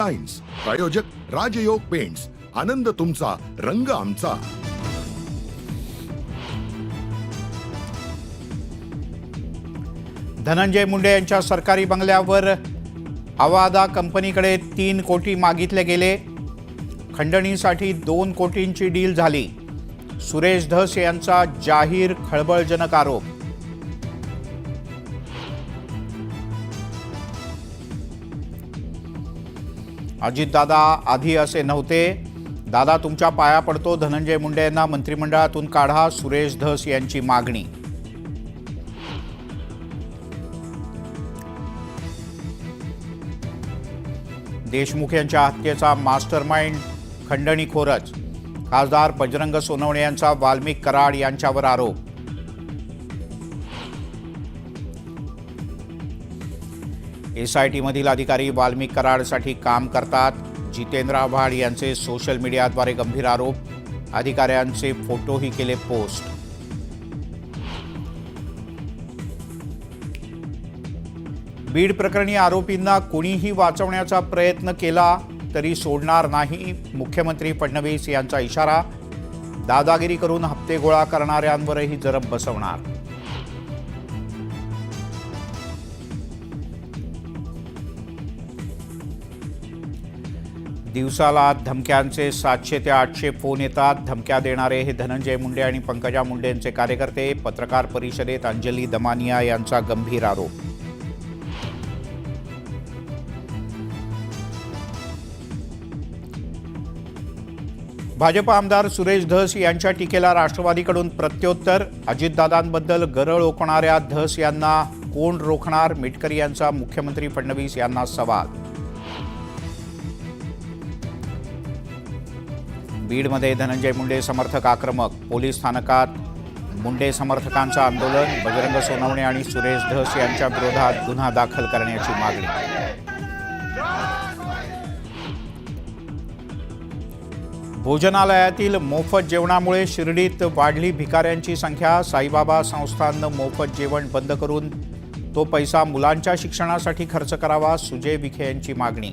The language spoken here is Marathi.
डिझाईन्स, प्रायोजक राजयोग पेंट्स, आनंद तुमचा, रंग आमचा। धनंजय मुंडे यांच्या सरकारी बंगल्यावर अवादा कंपनीकडे 3 कोटी मागितले गेले। खंडणीसाठी 2 कोटींची डील झाली। सुरेश धस यांचा जाहीर खळबळजनक आरोप। अजितदादा आधी असे नव्हते, दादा तुमच्या पाया पडतो, धनंजय मुंडे यांना मंत्रिमंडळातून काढा, सुरेश धस यांची मागणी। देशमुख यांच्या हत्येचा मास्टरमाइंड खंडणीखोरच। खासदार बजरंग सोनवणे यांचा वाल्मिक कराड यांच्यावर आरोप। एसआयटी मधील अधिकारी वाल्मिक कराडसाठी काम करतात। जितेंद्र आव्हाड यांचे सोशल मीडियाद्वारे गंभीर आरोप। अधिकाऱ्यांचे फोटोही केले पोस्ट। बीड प्रकरणी आरोपींना कोणीही वाचवण्याचा प्रयत्न केला तरी सोडणार नाही, मुख्यमंत्री फडणवीस यांचा इशारा। दादागिरी करून हप्ते गोळा करणाऱ्यांवरही जरब बसवणार। दिवसाला धमक्यांचे 700 ते 800 फोन येतात। धमक्या देणारे हे धनंजय मुंडे आणि पंकजा मुंडेंचे कार्यकर्ते। पत्रकार परिषदेत अंजली दमानिया यांचा गंभीर आरोप। भाजप आमदार सुरेश धस यांच्या टीकेला राष्ट्रवादीकडून प्रत्युत्तर। अजितदादांबद्दल गरळ ओकणाऱ्या धस यांना कोण रोखणार, मिटकरी यांचा मुख्यमंत्री फडणवीस यांना सवाल। बीडमध्ये धनंजय मुंडे समर्थक आक्रमक। पोलीस स्थानकात मुंडे समर्थकांचं आंदोलन। बजरंग सोनवणे आणि सुरेश धस यांच्या विरोधात गुन्हा दाखल करण्याची मागणी। भोजनालयातील मोफत जेवणामुळे शिर्डीत वाढली भिकाऱ्यांची संख्या। साईबाबा संस्थाननं मोफत जेवण बंद करून तो पैसा मुलांच्या शिक्षणासाठी खर्च करावा, सुजय विखे यांची मागणी।